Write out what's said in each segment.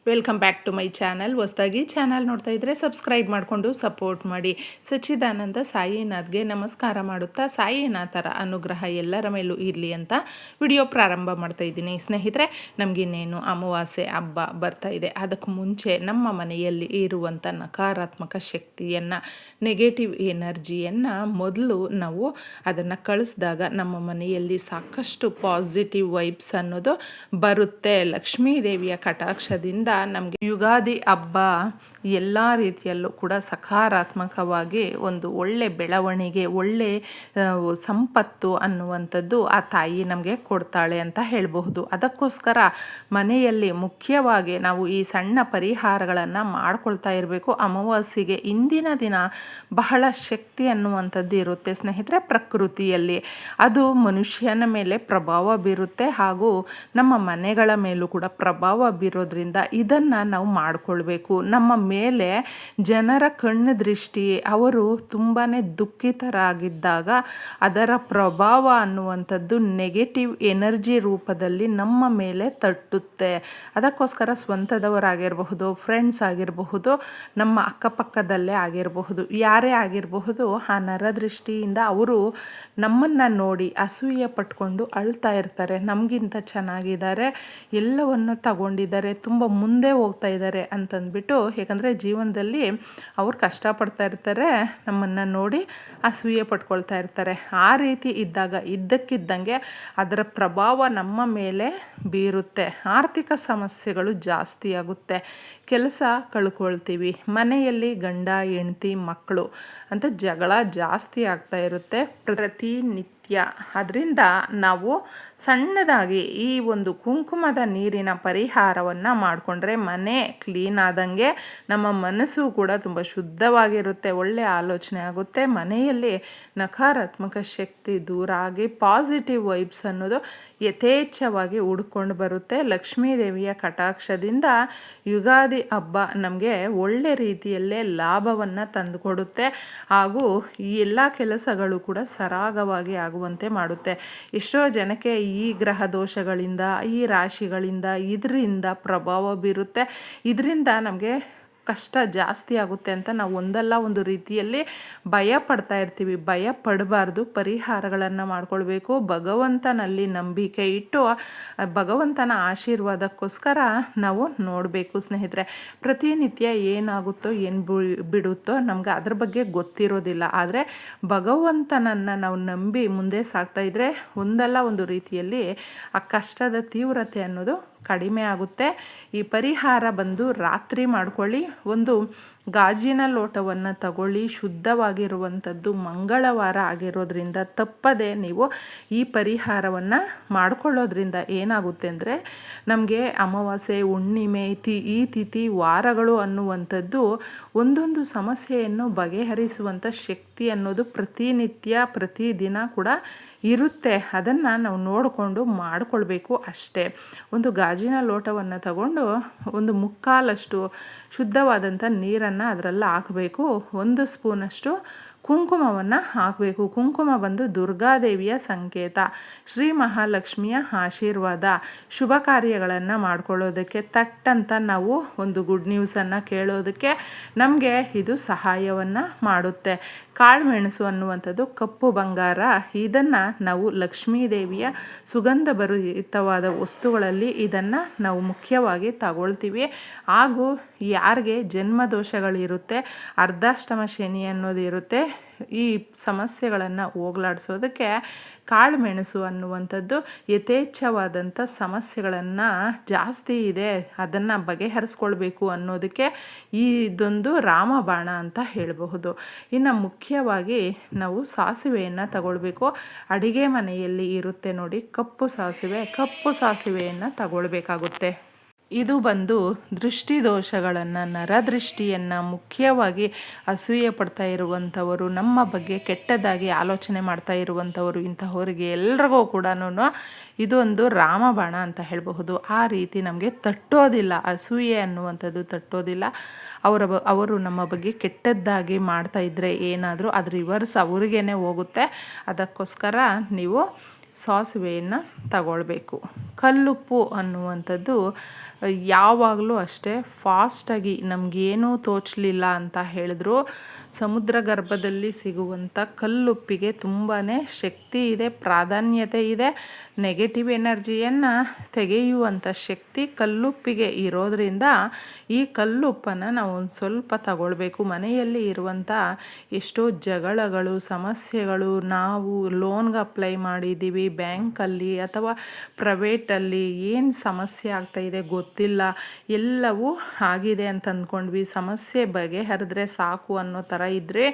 Welcome back to my channel. ಹೊಸದಾಗಿ channel ನೋಡ್ತಾ ಇದ್ದರೆ ಸಬ್ಸ್ಕ್ರೈಬ್ ಮಾಡಿಕೊಂಡು ಸಪೋರ್ಟ್ ಮಾಡಿ. ಸಚ್ಚಿದಾನಂದ ಸಾಯಿನಾಥ್ಗೆ ನಮಸ್ಕಾರ ಮಾಡುತ್ತಾ ಸಾಯಿನಾಥರ ಅನುಗ್ರಹ ಎಲ್ಲರ ಮೇಲೂ ಇರಲಿ ಅಂತ ವಿಡಿಯೋ ಪ್ರಾರಂಭ ಮಾಡ್ತಾ ಇದ್ದೀನಿ. ಸ್ನೇಹಿತರೆ, ನಮಗಿನ್ನೇನು ಅಮಾವಾಸ್ಯೆ ಹಬ್ಬ ಬರ್ತಾ ಇದೆ. ಅದಕ್ಕೆ ಮುಂಚೆ ನಮ್ಮ ಮನೆಯಲ್ಲಿ ಇರುವಂಥ ನಕಾರಾತ್ಮಕ ಶಕ್ತಿಯನ್ನು, ನೆಗೆಟಿವ್ ಎನರ್ಜಿಯನ್ನು ಮೊದಲು ನಾವು ಅದನ್ನು ಕಳಿಸಿದಾಗ ನಮ್ಮ ಮನೆಯಲ್ಲಿ ಸಾಕಷ್ಟು ಪಾಸಿಟಿವ್ ವೈಬ್ಸ್ ಅನ್ನೋದು ಬರುತ್ತೆ. ಲಕ್ಷ್ಮೀ ದೇವಿಯ ಕಟಾಕ್ಷದಿಂದ ನಮಗೆ ಯುಗಾದಿ ಹಬ್ಬ ಎಲ್ಲ ರೀತಿಯಲ್ಲೂ ಕೂಡ ಸಕಾರಾತ್ಮಕವಾಗಿ ಒಂದು ಒಳ್ಳೆ ಬೆಳವಣಿಗೆ, ಒಳ್ಳೆ ಸಂಪತ್ತು ಅನ್ನುವಂಥದ್ದು ಆ ತಾಯಿ ನಮಗೆ ಕೊಡ್ತಾಳೆ ಅಂತ ಹೇಳಬಹುದು. ಅದಕ್ಕೋಸ್ಕರ ಮನೆಯಲ್ಲಿ ಮುಖ್ಯವಾಗಿ ನಾವು ಈ ಸಣ್ಣ ಪರಿಹಾರಗಳನ್ನು ಮಾಡ್ಕೊಳ್ತಾ ಇರಬೇಕು. ಅಮಾವಾಸ್ಯೆಗೆ ಇಂದಿನ ದಿನ ಬಹಳ ಶಕ್ತಿ ಅನ್ನುವಂಥದ್ದು ಇರುತ್ತೆ ಸ್ನೇಹಿತರೆ. ಪ್ರಕೃತಿಯಲ್ಲಿ ಅದು ಮನುಷ್ಯನ ಮೇಲೆ ಪ್ರಭಾವ ಬೀರುತ್ತೆ, ಹಾಗೂ ನಮ್ಮ ಮನೆಗಳ ಮೇಲೂ ಕೂಡ ಪ್ರಭಾವ ಬೀರೋದ್ರಿಂದ ಇದನ್ನು ನಾವು ಮಾಡಿಕೊಳ್ಬೇಕು. ನಮ್ಮ ಮೇಲೆ ಜನರ ಕಣ್ಣು ದೃಷ್ಟಿ, ಅವರು ತುಂಬಾ ದುಃಖಿತರಾಗಿದ್ದಾಗ ಅದರ ಪ್ರಭಾವ ಅನ್ನುವಂಥದ್ದು ನೆಗೆಟಿವ್ ಎನರ್ಜಿ ರೂಪದಲ್ಲಿ ನಮ್ಮ ಮೇಲೆ ತಟ್ಟುತ್ತೆ. ಅದಕ್ಕೋಸ್ಕರ ಸ್ವಂತದವರಾಗಿರಬಹುದು, ಫ್ರೆಂಡ್ಸ್ ಆಗಿರಬಹುದು, ನಮ್ಮ ಅಕ್ಕಪಕ್ಕದಲ್ಲೇ ಆಗಿರಬಹುದು, ಯಾರೇ ಆಗಿರಬಹುದು, ಆ ನರದೃಷ್ಟಿಯಿಂದ ಅವರು ನಮ್ಮನ್ನು ನೋಡಿ ಅಸೂಯೆ ಪಟ್ಕೊಂಡು ಅಳ್ತಾ ಇರ್ತಾರೆ. ನಮಗಿಂತ ಚೆನ್ನಾಗಿದ್ದಾರೆ, ಎಲ್ಲವನ್ನು ತಗೊಂಡಿದ್ದಾರೆ, ತುಂಬ ಮುಂದೆ ಹೋಗ್ತಾ ಇದ್ದಾರೆ ಅಂತಂದ್ಬಿಟ್ಟು. ಯಾಕಂದರೆ ಜೀವನದಲ್ಲಿ ಅವ್ರು ಕಷ್ಟಪಡ್ತಾ ಇರ್ತಾರೆ, ನಮ್ಮನ್ನು ನೋಡಿ ಅಸೂಯೆ ಪಟ್ಕೊಳ್ತಾ ಇರ್ತಾರೆ. ಆ ರೀತಿ ಇದ್ದಾಗ ಇದ್ದಕ್ಕಿದ್ದಂಗೆ ಅದರ ಪ್ರಭಾವ ನಮ್ಮ ಮೇಲೆ ಬೀರುತ್ತೆ. ಆರ್ಥಿಕ ಸಮಸ್ಯೆಗಳು ಜಾಸ್ತಿ ಆಗುತ್ತೆ, ಕೆಲಸ ಕಳ್ಕೊಳ್ತೀವಿ, ಮನೆಯಲ್ಲಿ ಗಂಡ ಹೆಂಡತಿ ಮಕ್ಕಳು ಅಂತ ಜಗಳ ಜಾಸ್ತಿ ಆಗ್ತಾ ಇರುತ್ತೆ ಪ್ರತಿನಿತ್ಯ. ಅದರಿಂದ ನಾವು ಸಣ್ಣದಾಗಿ ಈ ಒಂದು ಕುಂಕುಮದ ನೀರಿನ ಪರಿಹಾರವನ್ನು ಮಾಡಿಕೊಂಡ್ರೆ ಮನೆ ಕ್ಲೀನ್ ಆದಂಗೆ, ನಮ್ಮ ಮನಸ್ಸು ಕೂಡ ತುಂಬ ಶುದ್ಧವಾಗಿರುತ್ತೆ, ಒಳ್ಳೆಯ ಆಲೋಚನೆ ಆಗುತ್ತೆ. ಮನೆಯಲ್ಲಿ ನಕಾರಾತ್ಮಕ ಶಕ್ತಿ ದೂರ ಆಗಿ ಪಾಸಿಟಿವ್ ವೈಬ್ಸ್ ಅನ್ನೋದು ಯಥೇಚ್ಛವಾಗಿ ಹುಡ್ಕೊಂಡು ಬರುತ್ತೆ. ಲಕ್ಷ್ಮೀ ದೇವಿಯ ಕಟಾಕ್ಷದಿಂದ ಯುಗಾದಿ ಹಬ್ಬ ನಮಗೆ ಒಳ್ಳೆ ರೀತಿಯಲ್ಲೇ ಲಾಭವನ್ನು ತಂದುಕೊಡುತ್ತೆ, ಹಾಗೂ ಈ ಎಲ್ಲ ಕೆಲಸಗಳು ಕೂಡ ಸರಾಗವಾಗಿ ಆಗುವಂತೆ ಮಾಡುತ್ತೆ. ಎಷ್ಟೋ ಜನಕ್ಕೆ ಈ ಗ್ರಹ ದೋಷಗಳಿಂದ, ಈ ರಾಶಿಗಳಿಂದ, ಇದರಿಂದ ಪ್ರಭಾವ ಬೀರುತ್ತೆ. ಇದರಿಂದ ನಮಗೆ ಕಷ್ಟ ಜಾಸ್ತಿ ಆಗುತ್ತೆ ಅಂತ ನಾವು ಒಂದಲ್ಲ ಒಂದು ರೀತಿಯಲ್ಲಿ ಭಯ ಪಡ್ತಾ ಇರ್ತೀವಿ. ಭಯ ಪಡಬಾರ್ದು, ಪರಿಹಾರಗಳನ್ನು ಮಾಡ್ಕೊಳ್ಬೇಕು. ಭಗವಂತನಲ್ಲಿ ನಂಬಿಕೆ ಇಟ್ಟು ಭಗವಂತನ ಆಶೀರ್ವಾದಕ್ಕೋಸ್ಕರ ನಾವು ನೋಡಬೇಕು ಸ್ನೇಹಿತರೆ. ಪ್ರತಿನಿತ್ಯ ಏನಾಗುತ್ತೋ ಏನು ಬಿಡುತ್ತೋ ನಮ್ಗೆ ಅದ್ರ ಬಗ್ಗೆ ಗೊತ್ತಿರೋದಿಲ್ಲ. ಆದರೆ ಭಗವಂತನನ್ನು ನಾವು ನಂಬಿ ಮುಂದೆ ಸಾಗ್ತಾ ಇದ್ದರೆ ಒಂದಲ್ಲ ಒಂದು ರೀತಿಯಲ್ಲಿ ಆ ಕಷ್ಟದ ತೀವ್ರತೆ ಅನ್ನೋದು ಕಡಿಮೆ ಆಗುತ್ತೆ. ಈ ಪರಿಹಾರ ಬಂದು ರಾತ್ರಿ ಮಾಡ್ಕೊಳ್ಳಿ. ಒಂದು ಗಾಜಿನ ಲೋಟವನ್ನು ತಗೊಳ್ಳಿ, ಶುದ್ಧವಾಗಿರುವಂಥದ್ದು, ಮಂಗಳವಾರ ಆಗಿರೋದ್ರಿಂದ ತಪ್ಪದೆ ನೀವು ಈ ಪರಿಹಾರವನ್ನು ಮಾಡಿಕೊಳ್ಳೋದ್ರಿಂದ ಏನಾಗುತ್ತೆ ಅಂದರೆ ನಮಗೆ ಅಮಾವಾಸ್ಯೆ, ಹುಣ್ಣಿಮೆ, ಈ ತಿಥಿ ವಾರಗಳು ಅನ್ನುವಂಥದ್ದು ಒಂದೊಂದು ಸಮಸ್ಯೆಯನ್ನು ಬಗೆಹರಿಸುವಂಥ ಶಕ್ತಿ ಅನ್ನೋದು ಪ್ರತಿನಿತ್ಯ ಪ್ರತಿದಿನ ಕೂಡ ಇರುತ್ತೆ. ಅದನ್ನು ನಾವು ನೋಡಿಕೊಂಡು ಮಾಡಿಕೊಳ್ಬೇಕು ಅಷ್ಟೇ. ಒಂದು ಗಾಜಿನ ಲೋಟವನ್ನು ತಗೊಂಡು ಒಂದು ಮುಕ್ಕಾಲಷ್ಟು ಶುದ್ಧವಾದಂಥ ನೀರನ್ನು ಅದರಲ್ಲಿ ಹಾಕಬೇಕು. 1 ಸ್ಪೂನಷ್ಟು ಕುಂಕುಮವನ್ನು ಹಾಕಬೇಕು. ಕುಂಕುಮ ಬಂದು ದುರ್ಗಾದೇವಿಯ ಸಂಕೇತ, ಶ್ರೀ ಮಹಾಲಕ್ಷ್ಮಿಯ ಆಶೀರ್ವಾದ. ಶುಭ ಕಾರ್ಯಗಳನ್ನು ಮಾಡ್ಕೊಳ್ಳೋದಕ್ಕೆ, ತಟ್ಟಂತ ನಾವು ಒಂದು ಗುಡ್ ನ್ಯೂಸನ್ನು ಕೇಳೋದಕ್ಕೆ ನಮಗೆ ಇದು ಸಹಾಯವನ್ನು ಮಾಡುತ್ತೆ. ಕಾಳುಮೆಣಸು ಅನ್ನುವಂಥದ್ದು ಕಪ್ಪು ಬಂಗಾರ. ಇದನ್ನು ನಾವು ಲಕ್ಷ್ಮೀ ದೇವಿಯ ಸುಗಂಧ ಭರಿತವಾದ ವಸ್ತುಗಳಲ್ಲಿ ಇದನ್ನು ನಾವು ಮುಖ್ಯವಾಗಿ ತಗೊಳ್ತೀವಿ. ಹಾಗೂ ಯಾರಿಗೆ ಜನ್ಮದೋಷಗಳಿರುತ್ತೆ, ಅರ್ಧಾಷ್ಟಮ ಶನಿ ಅನ್ನೋದು ಇರುತ್ತೆ, ಈ ಸಮಸ್ಯೆಗಳನ್ನು ಹೋಗಲಾಡಿಸೋದಕ್ಕೆ ಕಾಳುಮೆಣಸು ಅನ್ನುವಂಥದ್ದು ಯಥೇಚ್ಛವಾದಂಥ ಸಮಸ್ಯೆಗಳನ್ನು ಜಾಸ್ತಿ ಇದೆ ಅದನ್ನು ಬಗೆಹರಿಸ್ಕೊಳ್ಬೇಕು ಅನ್ನೋದಕ್ಕೆ ಇದೊಂದು ರಾಮಬಾಣ ಅಂತ ಹೇಳಬಹುದು. ಇನ್ನು ಮುಖ್ಯವಾಗಿ ನಾವು ಸಾಸಿವೆಯನ್ನು ತಗೊಳ್ಬೇಕು. ಅಡಿಗೆ ಮನೆಯಲ್ಲಿ ಇರುತ್ತೆ ನೋಡಿ ಕಪ್ಪು ಸಾಸಿವೆಯನ್ನು ತಗೊಳ್ಬೇಕಾಗುತ್ತೆ. ಇದು ಬಂದು ದೃಷ್ಟಿ ದೋಷಗಳನ್ನು, ನರದೃಷ್ಟಿಯನ್ನು, ಮುಖ್ಯವಾಗಿ ಅಸೂಯೆ ಪಡ್ತಾ ಇರುವಂಥವರು, ನಮ್ಮ ಬಗ್ಗೆ ಕೆಟ್ಟದಾಗಿ ಆಲೋಚನೆ ಮಾಡ್ತಾ ಇರುವಂಥವರು, ಇಂತಹವರಿಗೆ ಎಲ್ರಿಗೂ ಕೂಡ ಇದೊಂದು ರಾಮಬಾಣ ಅಂತ ಹೇಳಬಹುದು. ಆ ರೀತಿ ನಮಗೆ ತಟ್ಟೋದಿಲ್ಲ, ಅಸೂಯೆ ಅನ್ನುವಂಥದ್ದು ತಟ್ಟೋದಿಲ್ಲ. ಅವರು ನಮ್ಮ ಬಗ್ಗೆ ಕೆಟ್ಟದ್ದಾಗಿ ಮಾಡ್ತಾ ಇದ್ದರೆ ಏನಾದರೂ ಅದು ರಿವರ್ಸ್ ಅವ್ರಿಗೇ ಹೋಗುತ್ತೆ. ಅದಕ್ಕೋಸ್ಕರ ನೀವು ಸಾಸಿವೆಯನ್ನು ತಗೊಳ್ಬೇಕು. ಕಲ್ಲುಪ್ಪು ಅನ್ನುವಂಥದ್ದು ಯಾವಾಗಲೂ ಅಷ್ಟೇ ಫಾಸ್ಟಾಗಿ ನಮಗೇನೂ ತೋಚಲಿಲ್ಲ ಅಂತ ಹೇಳಿದ್ರು ಸಮುದ್ರ ಗರ್ಭದಲ್ಲಿ ಸಿಗುವಂಥ ಕಲ್ಲುಪ್ಪಿಗೆ ತುಂಬಾ ಶಕ್ತಿ ಇದೆ, ಪ್ರಾಧಾನ್ಯತೆ ಇದೆ. ನೆಗೆಟಿವ್ ಎನರ್ಜಿಯನ್ನು ತೆಗೆಯುವಂಥ ಶಕ್ತಿ ಕಲ್ಲುಪ್ಪಿಗೆ ಇರೋದರಿಂದ ಈ ಕಲ್ಲುಪ್ಪನ್ನು ನಾವು ಒಂದು ಸ್ವಲ್ಪ ತಗೊಳ್ಬೇಕು. ಮನೆಯಲ್ಲಿ ಇರುವಂಥ ಎಷ್ಟೋ ಜಗಳಗಳು, ಸಮಸ್ಯೆಗಳು, ನಾವು ಲೋನ್ಗೆ ಅಪ್ಲೈ ಮಾಡಿದ್ದೀವಿ ಬ್ಯಾಂಕಲ್ಲಿ ಅಥವಾ ಪ್ರೈವೇಟಲ್ಲಿ, ಏನು ಸಮಸ್ಯೆ ಆಗ್ತಾಯಿದೆ ಗೊತ್ತಿಲ್ಲ, ಎಲ್ಲವೂ ಆಗಿದೆ ಅಂತ ಅಂದ್ಕೊಂಡ್ವಿ, ಸಮಸ್ಯೆ ಬಗೆಹರಿದ್ರೆ ಸಾಕು ಅನ್ನೋ ಥರ ಇದ್ದರೆ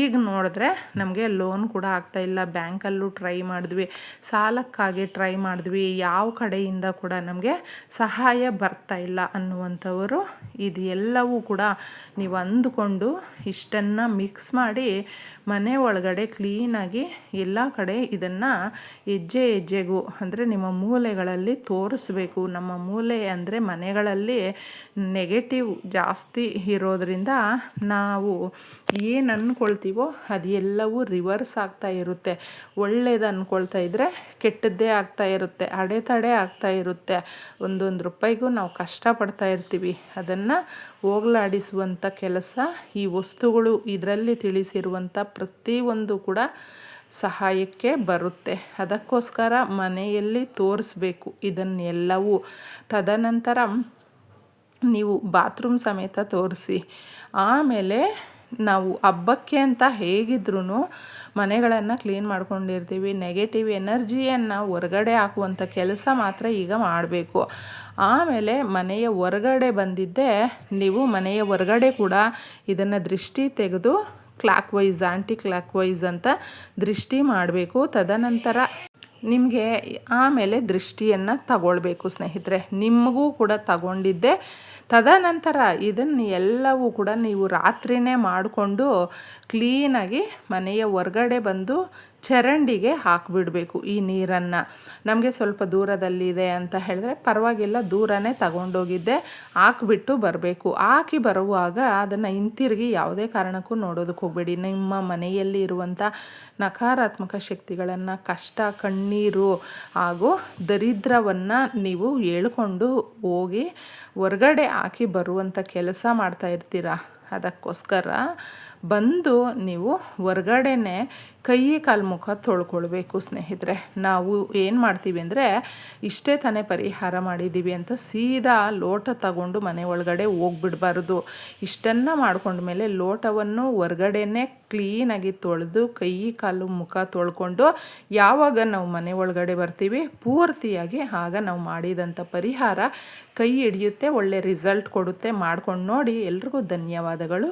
ಈಗ ನೋಡಿದ್ರೆ ನಮಗೆ ಲೋನ್ ಕೂಡ ಆಗ್ತಾಯಿಲ್ಲ. ಬ್ಯಾಂಕಲ್ಲೂ ಟ್ರೈ ಮಾಡಿದ್ವಿ, ಸಾಲಕ್ಕಾಗಿ ಟ್ರೈ ಮಾಡಿದ್ವಿ, ಯಾವ ಕಡೆಯಿಂದ ಕೂಡ ನಮಗೆ ಸಹಾಯ ಬರ್ತಾ ಇಲ್ಲ ಅನ್ನುವಂಥವರು ಇದು ಎಲ್ಲವೂ ಕೂಡ ನೀವು ಅಂದುಕೊಂಡು ಇಷ್ಟನ್ನು ಮಿಕ್ಸ್ ಮಾಡಿ ಮನೆ ಒಳಗಡೆ ಕ್ಲೀನಾಗಿ ಎಲ್ಲ ಕಡೆ ಇದನ್ನು ಹೆಜ್ಜೆ ಹೆಜ್ಜೆಗೂ ಅಂದರೆ ನಿಮ್ಮ ಮೂಲೆಗಳಲ್ಲಿ ತೋರಿಸ್ಬೇಕು. ನಮ್ಮ ಮೂಲೆ ಅಂದರೆ ಮನೆಗಳಲ್ಲಿ ನೆಗೆಟಿವ್ ಜಾಸ್ತಿ ಇರೋದರಿಂದ ನಾವು ಏನು ಅಂದ್ಕೊಳ್ತೀವೋ ಅದು ಎಲ್ಲವೂ ರಿವರ್ಸ್ ಆಗ್ತಾ ಇರುತ್ತೆ. ಒಳ್ಳೇದು ಅಂದ್ಕೊಳ್ತಾ ಇದ್ದರೆ ಕೆಟ್ಟದ್ದೇ ಆಗ್ತಾ ಇರುತ್ತೆ, ಅಡೆತಡೆ ಆಗ್ತಾ ಇರುತ್ತೆ. ಒಂದೊಂದು ರೂಪಾಯಿಗೂ ನಾವು ಕಷ್ಟಪಡ್ತಾ ಇರ್ತೀವಿ. ಅದನ್ನು ಹೋಗಲಾಡಿಸುವಂಥ ಕೆಲಸ ಈ ವಸ್ತುಗಳು ಇದರಲ್ಲಿ ತಿಳಿಸಿರುವಂಥ ಪ್ರತಿಯೊಂದು ಕೂಡ ಸಹಾಯಕ್ಕೆ ಬರುತ್ತೆ. ಅದಕ್ಕೋಸ್ಕರ ಮನೆಯಲ್ಲಿ ತೋರಿಸ್ಬೇಕು ಇದನ್ನೆಲ್ಲವೂ. ತದನಂತರ ನೀವು ಬಾತ್ರೂಮ್ ಸಮೇತ ತೋರಿಸಿ. ಆಮೇಲೆ ನಾವು ಹಬ್ಬಕ್ಕೆ ಅಂತ ಹೇಗಿದ್ರೂ ಮನೆಗಳನ್ನು ಕ್ಲೀನ್ ಮಾಡ್ಕೊಂಡಿರ್ತೀವಿ. ನೆಗೆಟಿವ್ ಎನರ್ಜಿಯನ್ನು ಹೊರಗಡೆ ಹಾಕುವಂಥ ಕೆಲಸ ಮಾತ್ರ ಈಗ ಮಾಡಬೇಕು. ಆಮೇಲೆ ಮನೆಯ ಹೊರಗಡೆ ಬಂದಿದ್ದೆ ನೀವು ಮನೆಯ ಹೊರಗಡೆ ಕೂಡ ಇದನ್ನು ದೃಷ್ಟಿ ತೆಗೆದು clockwise, anticlockwise ಅಂತ ದೃಷ್ಟಿ ಮಾಡಬೇಕು. ತದನಂತರ ನಿಮಗೆ ಆಮೇಲೆ ದೃಷ್ಟಿಯನ್ನು ತಗೊಳ್ಬೇಕು ಸ್ನೇಹಿತರೆ. ನಿಮಗೂ ಕೂಡ ತಗೊಂಡಿದ್ದೆ. ತದನಂತರ ಇದನ್ನು ಎಲ್ಲವೂ ಕೂಡ ನೀವು ರಾತ್ರಿಯೇ ಮಾಡಿಕೊಂಡು ಕ್ಲೀನಾಗಿ ಮನೆಯ ಹೊರಗಡೆ ಬಂದು ಚರಂಡಿಗೆ ಹಾಕಿಬಿಡಬೇಕು ಈ ನೀರನ್ನು. ನಮಗೆ ಸ್ವಲ್ಪ ದೂರದಲ್ಲಿದೆ ಅಂತ ಹೇಳಿದ್ರೆ ಪರವಾಗಿಲ್ಲ, ದೂರನೇ ತಗೊಂಡೋಗಿದ್ದೆ ಹಾಕಿಬಿಟ್ಟು ಬರಬೇಕು. ಹಾಕಿ ಬರುವಾಗ ಅದನ್ನು ಹಿಂತಿರುಗಿ ಯಾವುದೇ ಕಾರಣಕ್ಕೂ ನೋಡೋದಕ್ಕೆ ಹೋಗಬೇಡಿ. ನಿಮ್ಮ ಮನೆಯಲ್ಲಿ ಇರುವಂಥ ನಕಾರಾತ್ಮಕ ಶಕ್ತಿಗಳನ್ನು, ಕಷ್ಟ, ಕಣ್ಣೀರು ಹಾಗೂ ದರಿದ್ರವನ್ನು ನೀವು ಹೇಳ್ಕೊಂಡು ಹೋಗಿ ಹೊರಗಡೆ ಹಾಕಿ ಬರುವಂಥ ಕೆಲಸ ಮಾಡ್ತಾ ಇರ್ತೀರ. ಅದಕ್ಕೋಸ್ಕರ ಬಂದು ನೀವು ಹೊರಗಡೆನೇ ಕೈ ಕಾಲು ಮುಖ ತೊಳ್ಕೊಳ್ಬೇಕು ಸ್ನೇಹಿತರೆ. ನಾವು ಏನು ಮಾಡ್ತೀವಿ ಅಂದರೆ ಇಷ್ಟೇ ತಾನೇ ಪರಿಹಾರ ಮಾಡಿದ್ದೀವಿ ಅಂತ ಸೀದಾ ಲೋಟ ತಗೊಂಡು ಮನೆ ಒಳಗಡೆ ಹೋಗ್ಬಿಡಬಾರ್ದು. ಇಷ್ಟನ್ನು ಮಾಡ್ಕೊಂಡ್ಮೇಲೆ ಲೋಟವನ್ನು ಹೊರಗಡೆನೇ ಕ್ಲೀನಾಗಿ ತೊಳೆದು ಕೈ ಕಾಲು ಮುಖ ತೊಳ್ಕೊಂಡು ಯಾವಾಗ ನಾವು ಮನೆ ಒಳಗಡೆ ಬರ್ತೀವಿ ಪೂರ್ತಿಯಾಗಿ ಆಗ ನಾವು ಮಾಡಿದಂಥ ಪರಿಹಾರ ಕೈ ಹಿಡಿಯುತ್ತೆ, ಒಳ್ಳೆ ರಿಸಲ್ಟ್ ಕೊಡುತ್ತೆ. ಮಾಡ್ಕೊಂಡು ನೋಡಿ. ಎಲ್ರಿಗೂ ಧನ್ಯವಾದಗಳು.